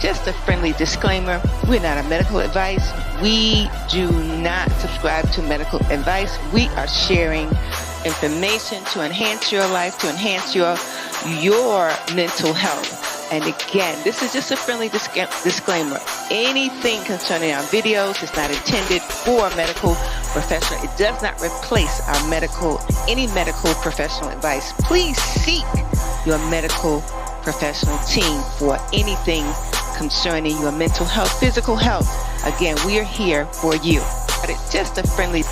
Just a friendly disclaimer, we're not a medical advice. We do not subscribe to medical advice. We are sharing information to enhance your life, to enhance your mental health. And again, this is just a friendly disclaimer. Anything concerning our videos is not intended for a medical professional. It does not replace any medical professional advice. Please seek your medical professional team for anything concerning your mental health, physical health. Again, we are here for you. But it's just a friendly.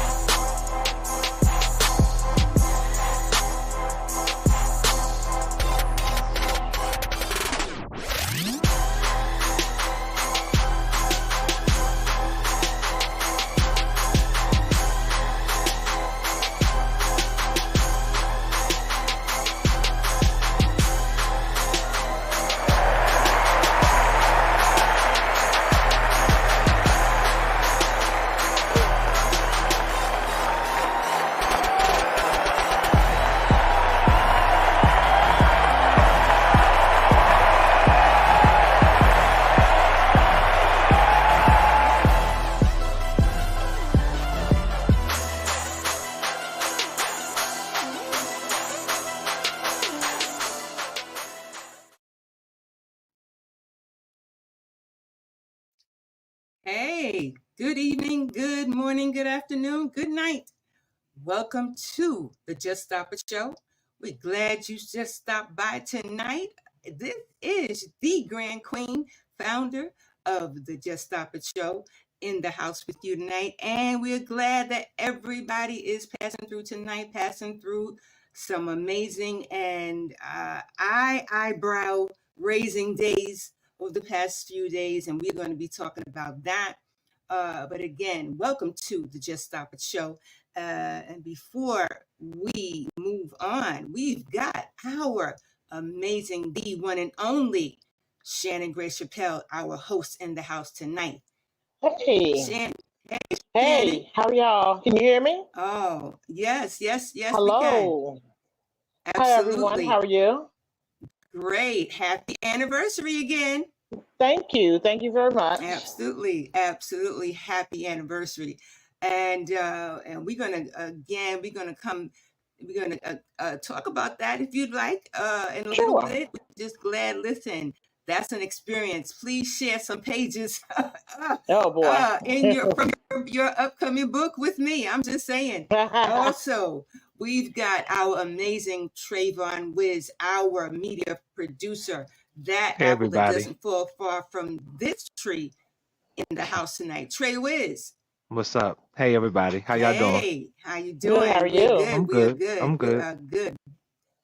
Hey, good evening, good morning, good afternoon, good night. Welcome to the Just Stop It Show. We're glad you just stopped by tonight. This is the Grand Queen, founder of the Just Stop It Show, in the house with you tonight. And we're glad that everybody is passing through tonight, passing through some amazing and eyebrow raising days over the past few days, and we're going to be talking about that. But again, welcome to the Just Stop It Show. And before we move on, we've got our amazing, the one and only Shannon Grace Chappelle, our host in the house tonight. Hey. Shannon. Hey, how are y'all? Can you hear me? Oh, yes. Hello. We can. Hi, everyone. How are you? Great. Happy anniversary again. Thank you. Thank you very much. Absolutely. Happy anniversary. And we're gonna talk about that if you'd like in a little bit. We're just glad. Listen, that's an experience. Please share some pages. Oh boy. from your upcoming book with me. I'm just saying. Also, we've got our amazing Trayvon Wiz, our media producer. That apple that doesn't fall far from this tree, in the house tonight. Trey Wiz. What's up? Hey, everybody. How y'all doing? Hey, how you doing? Good. How are you? I'm good. I'm good.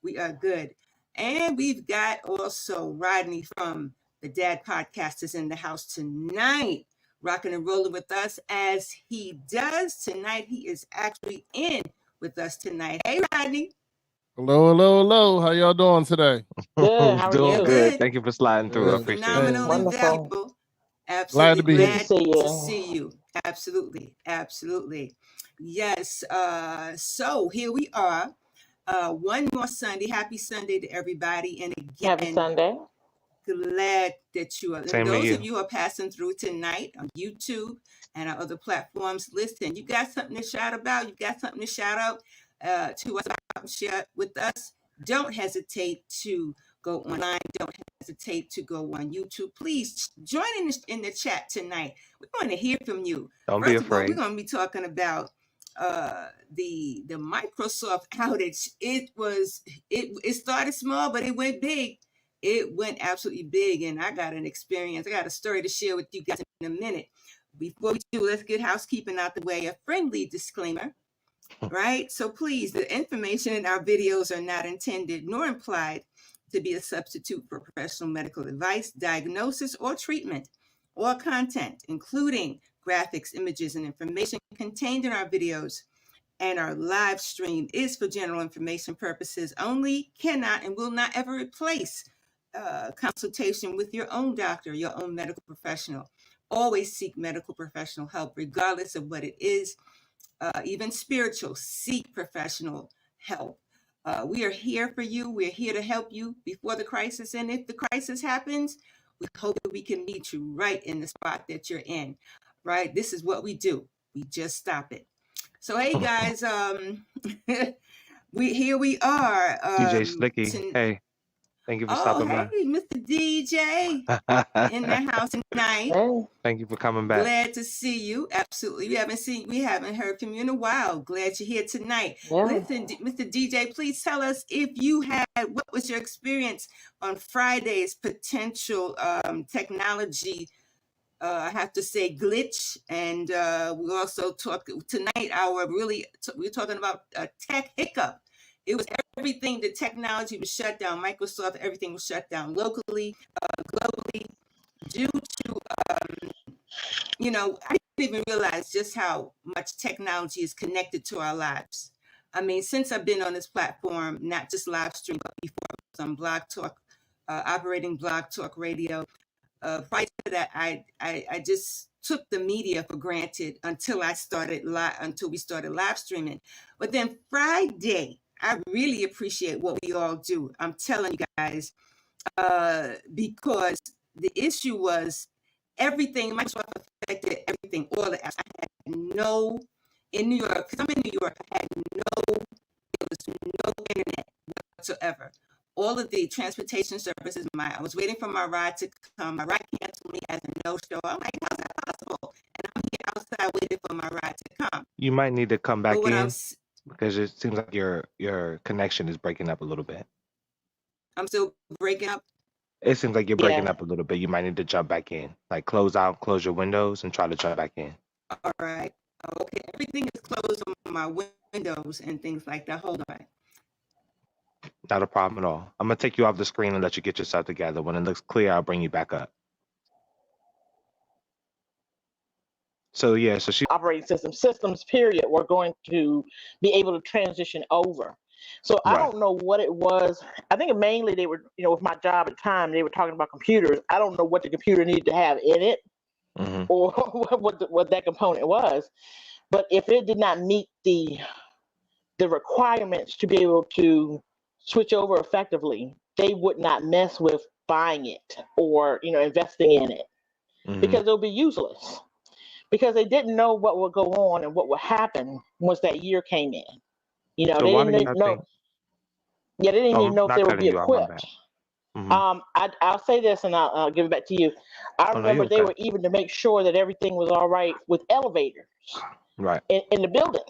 We are good. And we've got also Rodney from the Dad Podcast is in the house tonight, rocking and rolling with us as he does tonight. He is actually in with us tonight. Hey, Rodney. Hello. How y'all doing today? Good. How are Doing you? good. Thank you for sliding through. I appreciate it. Phenomenally valuable. Absolutely Glad to see you. Absolutely. Yes. So here we are. One more Sunday. Happy Sunday to everybody. And again, Happy Sunday. Glad that you are. Same those to you. of you who are passing through tonight on YouTube and our other platforms, listen, you got something to shout about. You got something to shout out to us about, share with us. Don't hesitate to go online. Don't hesitate to go on YouTube. Please join in the chat tonight. We want to hear from you. Don't First be of all, afraid. we're going to be talking about the Microsoft outage. It started small, but it went big. It went absolutely big, and I got a story to share with you guys in a minute. Before we do, let's get housekeeping out the way. A friendly disclaimer, right? So please, the information in our videos are not intended nor implied to be a substitute for professional medical advice, diagnosis, or treatment. All content, including graphics, images, and information contained in our videos and our live stream, is for general information purposes only, cannot and will not ever replace consultation with your own doctor, your own medical professional. Always seek medical professional help, regardless of what it is. Even spiritual, seek professional help. We are here for you. We're here to help you before the crisis. And if the crisis happens, We hope that we can meet you right in the spot that you're in, right? This is what we do. We just stop it. So, hey guys, we are. DJ Slicky, hey, thank you for stopping by. Hey, Mr. DJ in the house tonight. Thank you for coming back. Glad to see you. Absolutely. We haven't heard from you in a while. Glad you're here tonight. Listen, Mr. DJ, please tell us what was your experience on Friday's potential technology, I have to say, glitch. And we also talk tonight, we're talking about a tech hiccup. It was everything. The technology was shut down. Microsoft, everything was shut down locally, globally, due to, I didn't even realize just how much technology is connected to our lives. I mean, since I've been on this platform, not just live stream, but before I was on Blog Talk, operating Blog Talk Radio. Prior to that, I just took the media for granted until we started live streaming. But then Friday, I really appreciate what we all do. I'm telling you guys, because the issue was everything. Microsoft affected everything, all the apps. I had in New York, because I'm in New York, there was no internet whatsoever. All of the transportation services, I was waiting for my ride to come. My ride canceled me as a no-show. I'm like, how's that possible? And I'm here outside waiting for my ride to come. You might need to come back in because it seems like your connection is breaking up a little bit. I'm still breaking up? It seems like you're breaking up a little bit. You might need to jump back in. Like close your windows and try to jump back in. All right. Okay. Everything is closed on my windows and things like that. Hold on. Not a problem at all. I'm going to take you off the screen and let you get yourself together. When it looks clear, I'll bring you back up. So, yeah, she operating systems, period, we're going to be able to transition over. So I don't know what it was. I think mainly they were, with my job at the time, they were talking about computers. I don't know what the computer needed to have in it or what that component was. But if it did not meet the requirements to be able to switch over effectively, they would not mess with buying it or, investing in it because it'll be useless. Because they didn't know what would go on and what would happen once that year came in. They didn't know. Yeah, they didn't even know if they would be equipped. I'll say this and I'll give it back to you. I remember they were even to make sure that everything was all right with elevators in the building,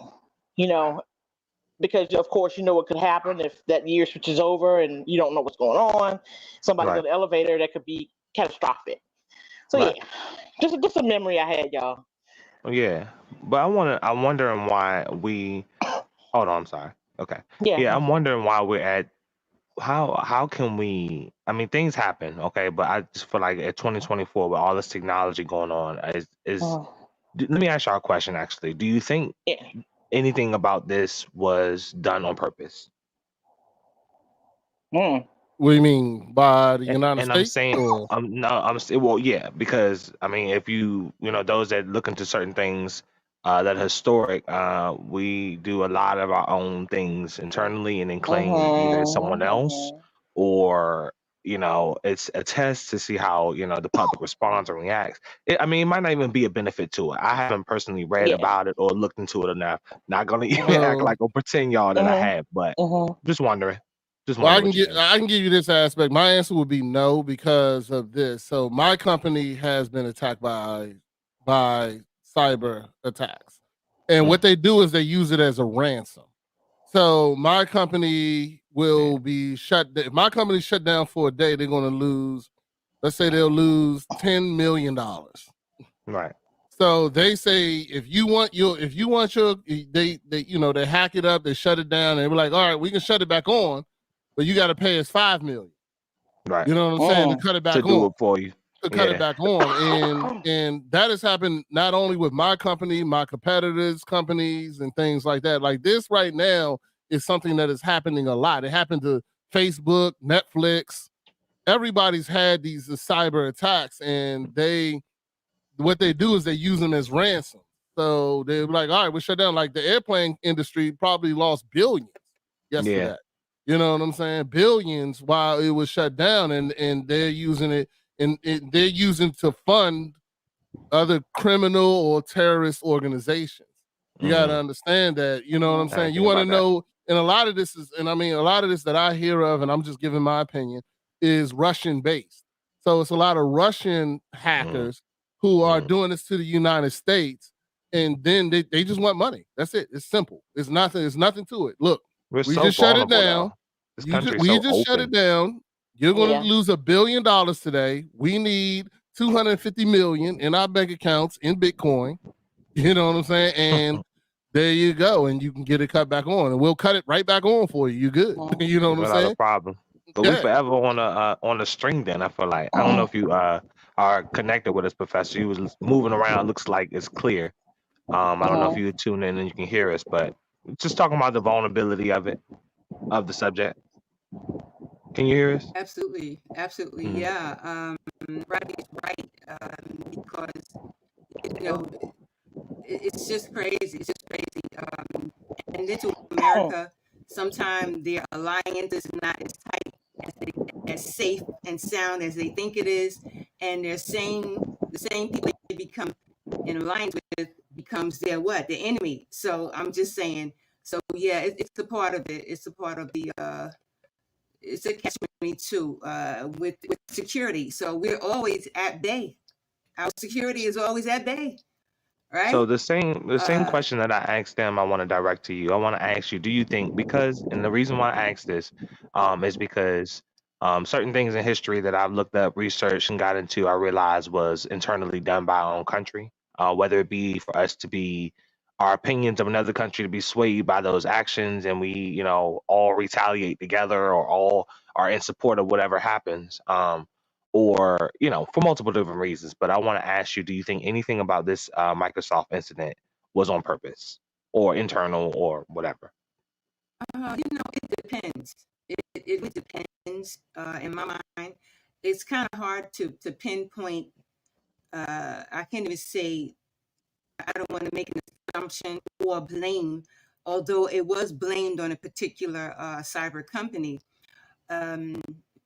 because of course, what could happen if that year switches over and you don't know what's going on. Somebody's on the elevator, that could be catastrophic. So yeah, just a memory I had, y'all. Yeah, but I'm wondering why we. Hold on, I'm sorry. Okay. Yeah, I'm wondering why we're at. How can we? I mean, things happen, okay, but I just feel like at 2024 with all this technology going on, let me ask y'all a question. Actually, do you think anything about this was done on purpose? What do you mean by the United States? I'm saying, yeah, because I mean, if those that look into certain things that are historic, we do a lot of our own things internally and then claim either someone else or, it's a test to see how, the public responds or reacts. It might not even be a benefit to it. I haven't personally read about it or looked into it enough. Not going to even act like or pretend y'all that I have, but just wondering. I can give you this aspect. My answer would be no because of this. So my company has been attacked by cyber attacks, and what they do is they use it as a ransom. So my company will be shut. If my company shut down for a day, they're going to lose. Let's say they'll lose $10 million. Right. So they say if you want your, they hack it up, they shut it down, and they're like, all right, we can shut it back on. But you got to pay us $5 million. Right. You know what I'm saying? To cut it back on. To do it for you. To cut it back on. And that has happened not only with my company, my competitors' companies and things like that. Like this right now is something that is happening a lot. It happened to Facebook, Netflix. Everybody's had these cyber attacks, and what they do is they use them as ransom. So they're like, all right, we'll shut down. Like the airplane industry probably lost billions yesterday. You know what I'm saying? Billions while it was shut down, and they're using it. and they're using to fund other criminal or terrorist organizations. You got to understand that, you know what I'm saying? You want to know, and a lot of this is, and I mean, a lot of this that I hear of, and I'm just giving my opinion, is Russian based. So it's a lot of Russian hackers who are doing this to the United States, and then they just want money. That's it. It's simple. It's nothing to it. Look, we just shut it down. We just shut it down. You're going to lose $1 billion today. We need 250 million in our bank accounts in Bitcoin. You know what I'm saying? And there you go. And you can get it cut back on, and we'll cut it right back on for you. You good. You know what I'm saying? Not a problem. But we forever on a string then, I feel like. I don't know if you are connected with us, Professor. You was moving around, looks like it's clear. I don't know if you tune in and you can hear us, but just talking about the vulnerability of the subject. Can you hear us? Absolutely. Yeah. Right. Because it's just crazy. And into America, sometimes their alliance is not as tight, as safe and sound as they think it is, and the same people they become in alliance with becomes their the enemy. So I'm just saying. So yeah, it's a part of it. It's a part of the. It's a catch-22 with security. So we're always at bay. Our security is always at bay. Right? So the same question that I asked them, I want to direct to you. I want to ask you, do you think, and the reason why I asked this is because certain things in history that I've looked up, researched, and got into, I realized was internally done by our own country, whether it be for us to be our opinions of another country to be swayed by those actions, and we, all retaliate together or all are in support of whatever happens. Or for multiple different reasons. But I want to ask you, do you think anything about this Microsoft incident was on purpose or internal or whatever? It depends. It depends. In my mind, it's kind of hard to pinpoint. I can't even say. I don't want to make an assumption or blame, although it was blamed on a particular cyber company.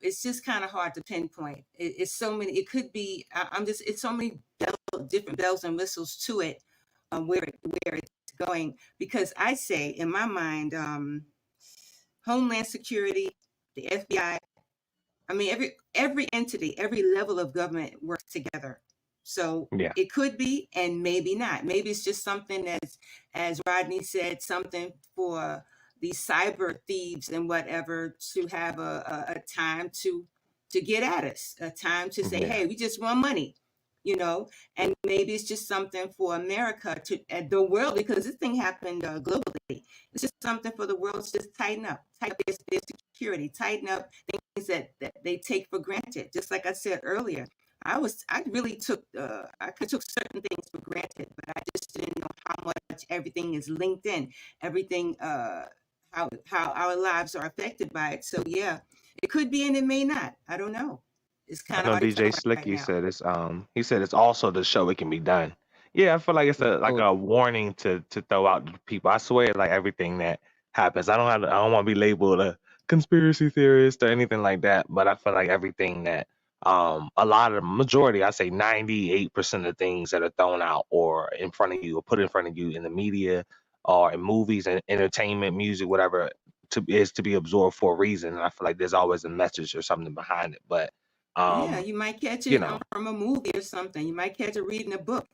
It's just kind of hard to pinpoint. It's so many. It could be. It's so many different bells and whistles to it, where it's going. Because I say, in my mind, Homeland Security, the FBI. I mean, every entity, every level of government works together. So it could be, and maybe not. Maybe it's just something as Rodney said, something for these cyber thieves and whatever to have a time to get at us, a time to say, hey, we just want money, and maybe it's just something for America the world, because this thing happened globally. It's just something for the world to just tighten up their security, tighten up things that they take for granted. Just like I said earlier, I really took certain things for granted, but I just didn't know how much everything is linked in, everything, how our lives are affected by it. So yeah, it could be and it may not. I don't know. It's kind of hard to tell DJ Slicky now. said it's also to show it can be done. Yeah, I feel like it's a warning to throw out to people. I swear, like everything that happens, I don't want to be labeled a conspiracy theorist or anything like that, but I feel like everything that a lot of the majority, I say 98% of things that are thrown out or in front of you or put in front of you in the media or in movies and entertainment, music, whatever, is to be absorbed for a reason. And I feel like there's always a message or something behind it. But you might catch it from a movie or something. You might catch it reading a book.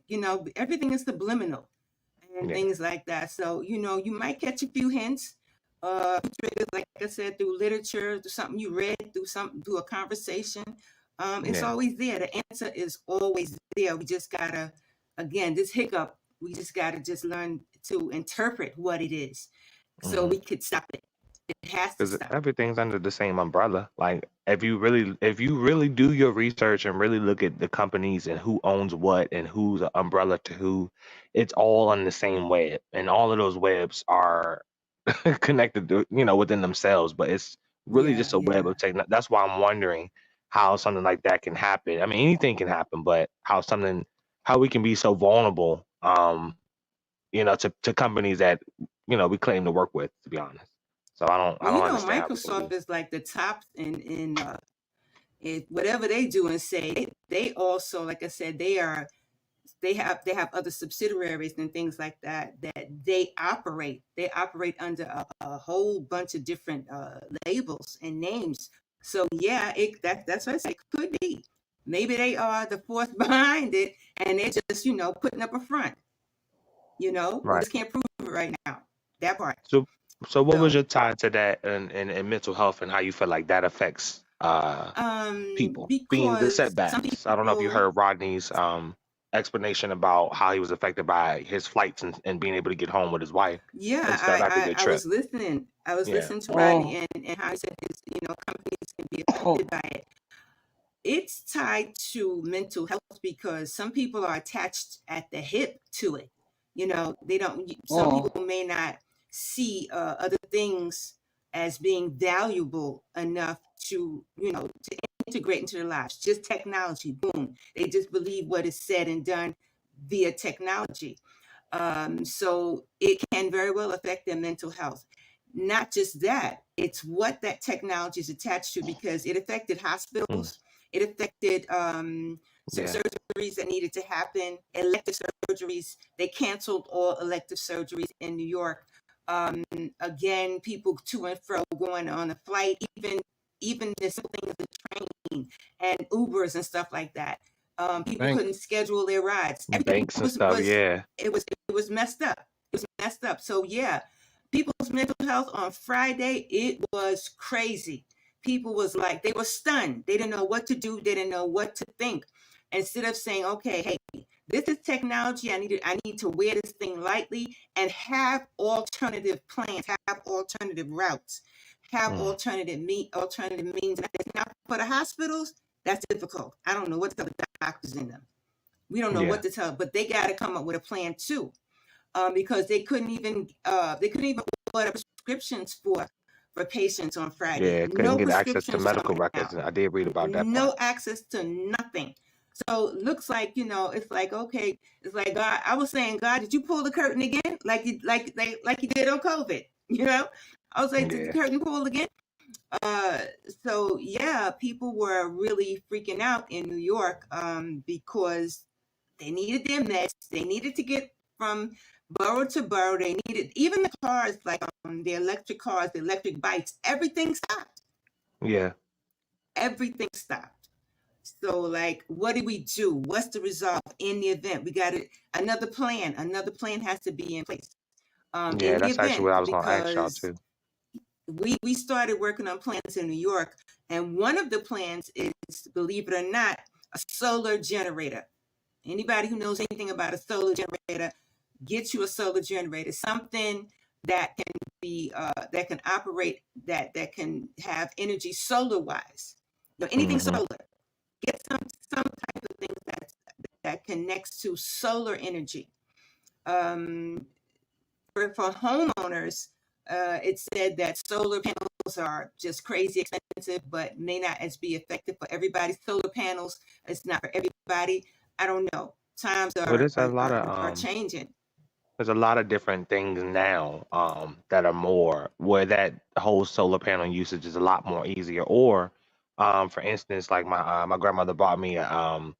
Everything is subliminal and things like that. So you might catch a few hints. Like I said, through literature, through something you read, through a conversation. It's always there. The answer is always there. We just gotta, again, this hiccup, we just gotta just learn to interpret what it is, so we could stop it. It has to stop. Everything's under the same umbrella. Like if you really do your research and really look at the companies and who owns what and who's an umbrella to who, it's all on the same web, and all of those webs are connected to, within themselves. But it's really just a web of technology. That's why I'm wondering how something like that can happen. I mean, anything can happen, but how we can be so vulnerable, to companies that, we claim to work with, to be honest. So I don't understand. Microsoft is like the top in whatever they do and say, they also, like I said, they have other subsidiaries and things like that they operate under a whole bunch of different labels and names. So yeah, that's what I say. It could be. Maybe they are the force behind it, and they're just putting up a front. We Right. just can't prove it right now. That part. So what was your tie to that and mental health and how you feel like that affects people being the Because some setbacks? I don't know if you people, heard Rodney's explanation about how he was affected by his flights and being able to get home with his wife and stuff after their I trip. was listening. I was Yeah. listening to Rodney and how he said his companies can be affected by it. It's tied to mental health because some people are attached at the hip to it. They don't. Some people may not see other things as being valuable enough to to integrate into their lives. Just technology, boom. They just believe what is said and done via technology. So it can very well affect their mental health. Not just that, it's what that technology is attached to, because it affected hospitals. It affected some surgeries that needed to happen, elective surgeries. They canceled all elective surgeries in New York. Again, people to and fro going on a flight, even the simple things, the train and Ubers and stuff like that. People couldn't schedule their rides. Everything Banks and stuff, yeah. It was messed up. It was messed up. So yeah, people's mental health on Friday, it was crazy. People was like, they were stunned. They didn't know what to do. They didn't know what to think. Instead of saying, okay, hey, this is technology. I need to wear this thing lightly and have alternative plans, have alternative routes, have alternative means. Now for the hospitals, that's difficult. I don't know what to tell the doctors in them. We don't know what to tell, but they got to come up with a plan too, because they couldn't even order prescriptions for patients on Friday. Yeah, couldn't get access to medical records. I did read about that. No access to nothing. So it looks like it's like, okay, it's like, God, I was saying, God, did you pull the curtain again, like you did on COVID? I was like, did the curtain pull again? So yeah, people were really freaking out in New York because they needed their meds. They needed to get from borough to borough. They needed even the cars, like the electric cars, the electric bikes. Everything stopped. Yeah, everything stopped. So like, what do we do? What's the result in the event? We got another plan. Another plan has to be in place. Yeah, that's actually what I was going to ask y'all too. We started working on plans in New York, and one of the plans is, believe it or not, a solar generator. Anybody who knows anything about a solar generator, get you a solar generator, something that can be that can operate, that can have energy solar wise. Anything solar. Get some type of thing that connects to solar energy. For homeowners, it said that solar panels are just crazy expensive, but may not as be effective for everybody. Solar panels, it's not for everybody. I don't know. Times are changing. There's a lot of different things now that are more where that whole solar panel usage is a lot more easier. Or, for instance, like my grandmother bought me a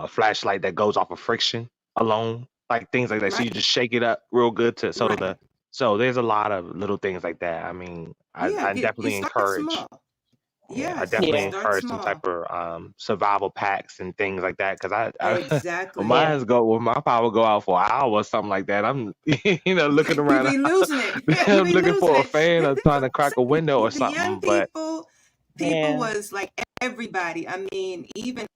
flashlight that goes off of friction alone, like things like that. So you just shake it up real good so there's a lot of little things like that. I mean, I definitely encourage. I definitely encourage some type of survival packs and things like that, because exactly. when my power go out for an hour or something like that, I'm looking around. We losing it. I'm looking for a fan or trying to crack a window or something. Young people was like everybody. I mean, even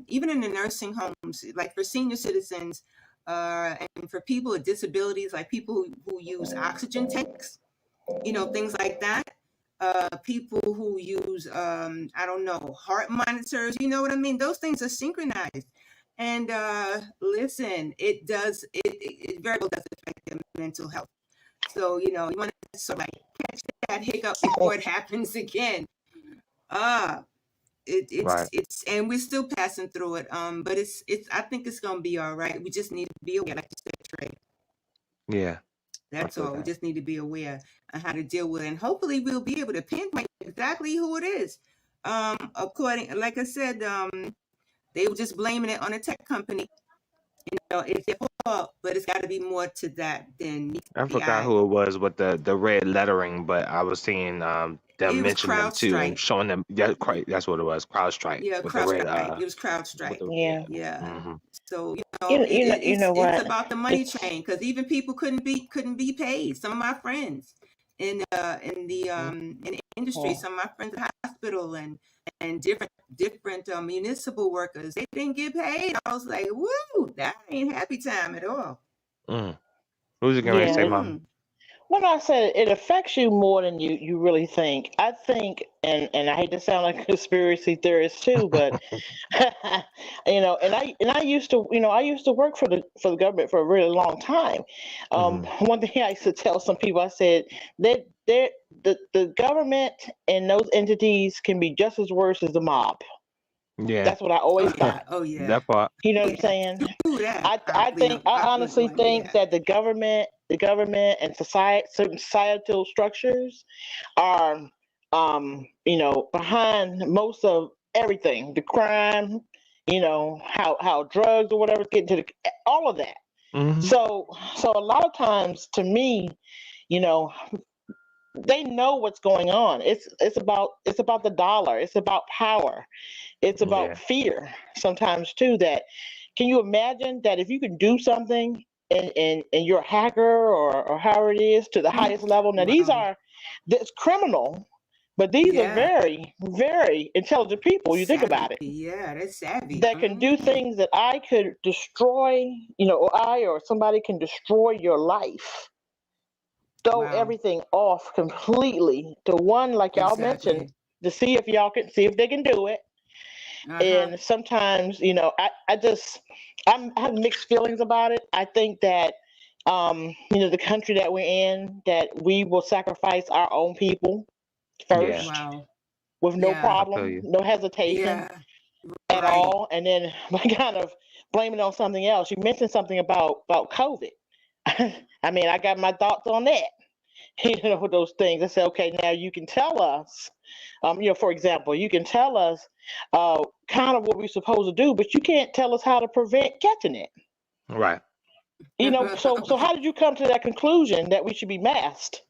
in the nursing homes, like for senior citizens, and for people with disabilities, like people who use oxygen tanks, things like that. People who use I don't know, heart monitors, you know what I mean? Those things are synchronized. And listen, it very well does affect their mental health. So, you want to sort of like catch that hiccup before it happens again. It's and we're still passing through it. But it's I think it's gonna be all right. We just need to be aware, like you said, Trey. Yeah. That's all. We just need to be aware of how to deal with it. And hopefully we'll be able to pinpoint exactly who it is. According, like I said, they were just blaming it on a tech company. It's their fault, but it's got to be more to that than I the forgot eye. who it was with the red lettering, but I was seeing them It was mention them too and CrowdStrike. showing them. Yeah, that's what it was. CrowdStrike Yeah, with the red CrowdStrike. It was with CrowdStrike. the Yeah. Yeah. hmm So You know it's what? about the money It's train, because even people couldn't be paid. Some of my friends in the industry, yeah. some of my friends at the hospital and different municipal workers, they didn't get paid. I was like, woo, that ain't happy time at all. Mm. Who's it going to say, Yeah. Mom? When I said it affects you more than you really think, I think, and I hate to sound like a conspiracy theorist too, but and I used to, I used to work for the government for a really long time. hmm One thing I used to tell some people, I said that the government and those entities can be just as worse as the mob. Yeah, That's what I always thought. Oh yeah, that part. You know oh what I'm yeah. saying? True that. I I would honestly want to hear think that. that the government and certain societal structures are, behind most of everything, the crime, how drugs or whatever get into all of that. hmm So a lot of times, to me, you know, they know what's going on. It's about the dollar. It's about power. It's Yeah, about fear sometimes too. That can you imagine that if you can do something and you're a hacker or however it is to the highest level. Now these Wow. are that's criminal, but these are Yeah. very, very intelligent people. You think Savvy. about it, Yeah, that's savvy. that can do things that I could destroy, or I or somebody can destroy your life, throw Wow. everything off completely. The one like y'all mentioned, Exactly. to see if they can do it. Uh-huh. And sometimes, I have mixed feelings about it. I think that the country that we're in, that we will sacrifice our own people yeah. first Wow. with no Yeah. I feel problem, you. no hesitation Yeah. at Right. all, and then kind of blame it on something else. You mentioned something about COVID. I mean, I got my thoughts on that. With those things. I said, okay, now you can tell us, for example, you can tell us kind of what we're supposed to do, but you can't tell us how to prevent catching it. Right. So how did you come to that conclusion that we should be masked?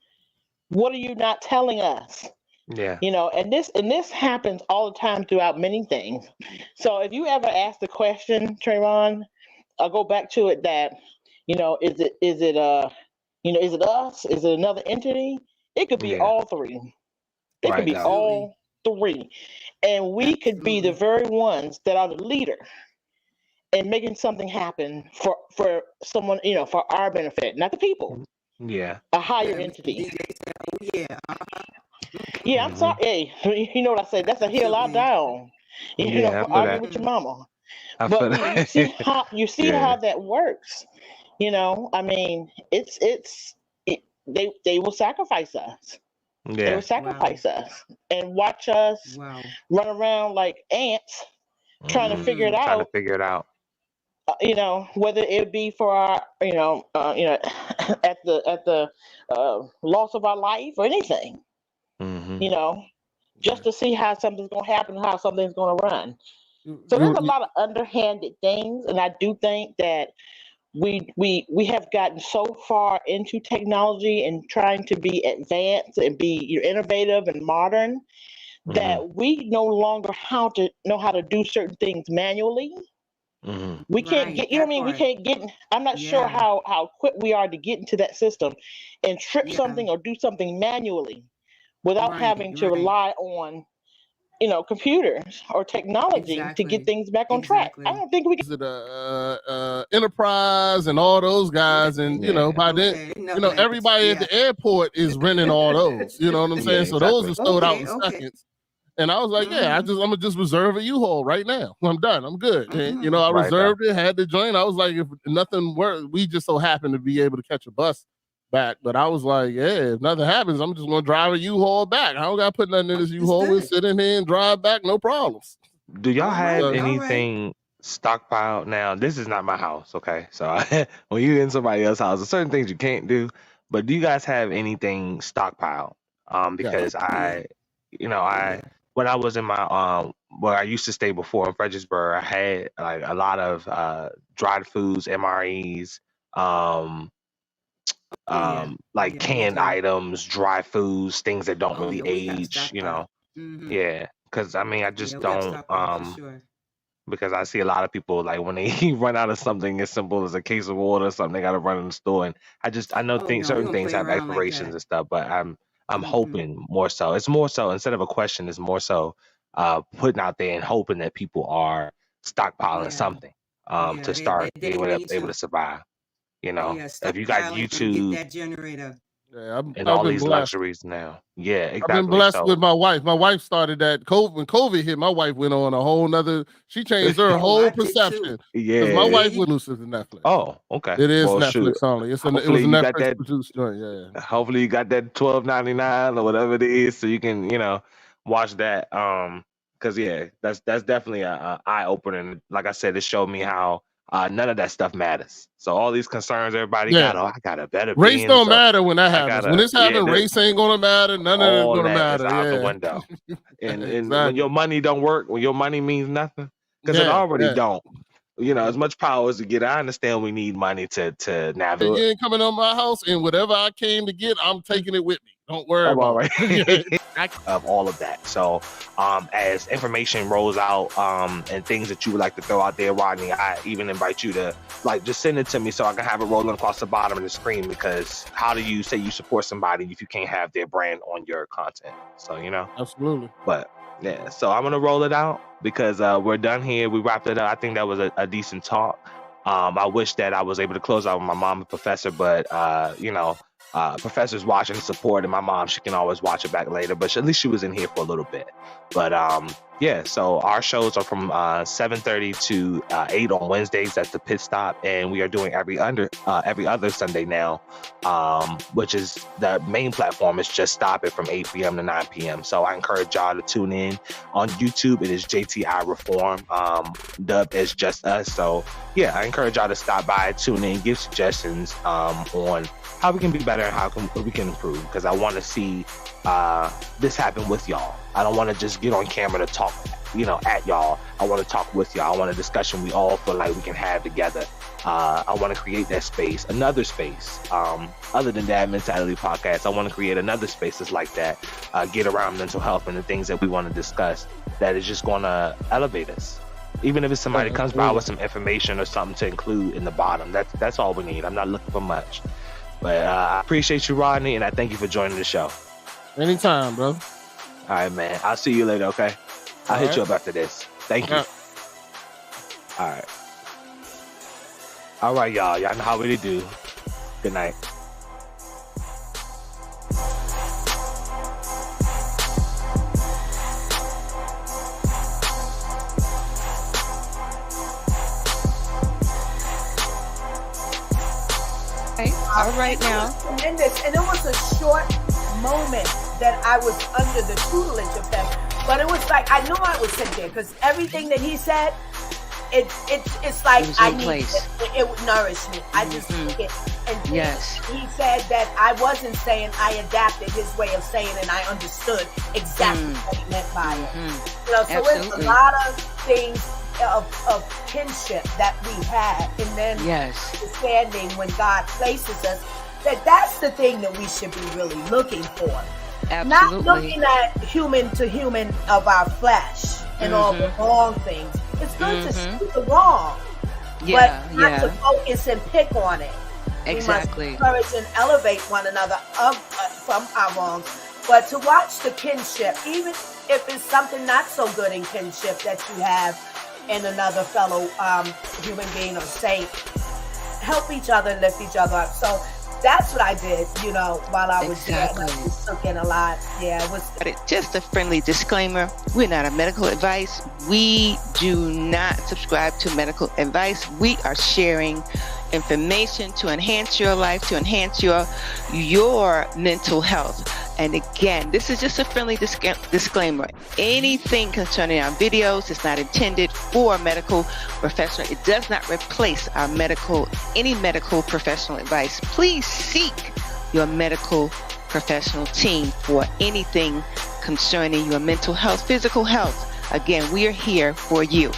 What are you not telling us? Yeah. And this happens all the time throughout many things. So if you ever ask the question, Trayvon, I'll go back to it that, is it us? Is it another entity? It could be Yeah. all three. It could Right be now. Absolutely. all three. And we could be the Absolutely. very ones that are the leader in making something happen for someone, for our benefit, not the people, Yeah. a higher Yeah, Mr. entity. DJ said, oh yeah. Yeah, I'm hmm sorry. Hey, you know what I say? That's a hill I'll Absolutely. die on. Yeah, I feel Argue that. with your Mm-hmm. mama. I feel But you see that. how Yeah. that works. I mean, they will sacrifice us. They will Yeah. Wow. sacrifice us and watch us Wow. run around like ants trying to hmm figure it Mm-hmm. Trying to out. figure it out. Whether it be for our, at the loss of our life or anything, hmm you know, Yeah. just to see how something's going to happen, how something's going to run. So there's You, a lot of underhanded things, and I do think that we have gotten so far into technology and trying to be advanced and be innovative and modern hmm that we no longer know how to do certain things manually. hmm We can't Right. get, That I mean, we part. can't get, I'm not sure Yeah. how quick we are to get into that system and trip Yeah. something or do something manually without Right. having to Right. rely on, computers or technology to get Exactly. things back on track. I Exactly. don't think we can. is it Enterprise and all those guys, and Yeah. by then, Okay. No, everybody at yeah. the airport is renting all those. You know what I'm Yeah. saying? So those Exactly. are sold out Okay. in Okay. seconds. And I was like, yeah, Mm-hmm. I'm gonna just reserve a U-Haul right now. I'm done. I'm good. And, Mm-hmm. I Right now. reserved it, had the joint. I was like, if nothing worked, we just so happened to be able to catch a bus back. But I was like, yeah, if nothing happens, I'm just gonna drive a U-Haul back. I don't gotta put nothing in this U-Haul. We'll Understood. sit in here and drive back, no problems. Do y'all All have right. So, All right. anything stockpiled now? This is not my house, okay? So when you're in somebody else's house, there's certain things you can't do. But do you guys have anything stockpiled? yes. Because Oh yeah. I Oh yeah. when I was in my where I used to stay before in Fredericksburg, I had like a lot of dried foods, MREs, um, Yeah. like Yeah, we canned do. items, dry foods, things that don't Oh really yeah, we gotta age, stock up. Mm-hmm. Yeah, because I mean, I Yeah, just we gotta don't stock up for sure. because I see a lot of people like when they run out of something as simple as a case of water or something, they got to run in the store. And I know Oh things, no, we certain don't things play have around like expirations that. and stuff, but I'm Mm-mm. hoping more so. It's more so instead of a question, it's more so putting out there and hoping that people are stockpiling Yeah. something Yeah. to They start they need able to to. survive. You Oh know, yeah, if you got stockpiling and get YouTube that generator. Yeah, and I've all been these blessed. luxuries now, yeah, I've been exactly. blessed with So my wife. My wife started that when COVID hit. My wife went on a whole nother. She changed her Oh, whole I did perception too. because my Yeah, yeah. wife you. would lose to Netflix. Oh, okay. It is Well, shoot. Netflix only. It was Hopefully a you got Netflix that produced joint. Yeah. hopefully you got that 12.99 or whatever it is so you can watch that because yeah, that's definitely a eye opener. Like I said, it showed me how none of that stuff matters. So all these concerns everybody Yeah. got, oh, I got a better Race being, don't so matter when that I happens. When gotta, this happens, race ain't gonna matter. None of it's all gonna that is matter. out the Yeah. window. And when Exactly. your money don't work, when your money means nothing, because it Yeah. already Yeah. don't. As much power as to get, I understand we need money to navigate. You ain't coming on my house, and whatever I came to get, I'm taking it with me. Don't worry I'm all about it. right. Of all of that. So, as information rolls out, and things that you would like to throw out there, Rodney, I even invite you to just send it to me so I can have it rolling across the bottom of the screen. Because how do you say you support somebody if you can't have their brand on your content? So Absolutely. But yeah, so I'm gonna roll it out because we're done here. We wrapped it up. I think that was a decent talk. I wish that I was able to close out with my mom and Professor, but Professor's watching the support, and my mom, she can always watch it back later. But at least she was in here for a little bit. But yeah, so our shows are from 7:30 to 8 on Wednesdays. That's the pit stop, and we are doing every other Sunday now, which is the main platform is just stop it from 8 p.m. to 9 p.m. So I encourage y'all to tune in on YouTube. It is JTI Reform. Dub is just us. So yeah, I encourage y'all to stop by, tune in, give suggestions on how we can be better and how we can improve, because I want to see this happen with y'all. I don't want to just get on camera to talk at y'all. I want to talk with y'all. I want a discussion we all feel like we can have together. I want to create that space, another space, other than that mentality podcast. I want to create another space that's like that, get around mental health and the things that we want to discuss that is just going to elevate us. Even if it's somebody comes by with some information or something to include in the bottom, that's all we need. I'm not looking for much. But I appreciate you, Rodney, and I thank you for joining the show. Anytime, bro. All right, man. I'll see you later, okay? I'll hit you up after this. Thank you. All right. All right, y'all. Y'all know how we do. Good night. All right now. Tremendous, and it was a short moment that I was under the tutelage of them, but it was like I knew I would sit there because everything that he said, it's like I need it would nourish me. I just took it, and he said that I wasn't saying, I adapted his way of saying, and I understood exactly what he meant by it. So it's a lot of things of kinship that we had, and then understanding when God places us, that's the thing that we should be really looking for. Not looking at human to human of our flesh and all the wrong things. It's good to see the wrong, but not to focus and pick on it. Exactly. We must encourage and elevate one another from our wrongs, but to watch the kinship, even if it's something not so good in kinship that you have in another fellow human being or saint, help each other, lift each other up. So that's what I did, while I was there. I just took in a lot. Yeah, it was. Just a friendly disclaimer: we're not a medical advice. We do not subscribe to medical advice. We are sharing information to enhance your life, to enhance your mental health. And again, this is just a friendly disclaimer. Anything concerning our videos is not intended for a medical professional. It does not replace any medical professional advice. Please seek your medical professional team for anything concerning your mental health, physical health, again, we are here for you.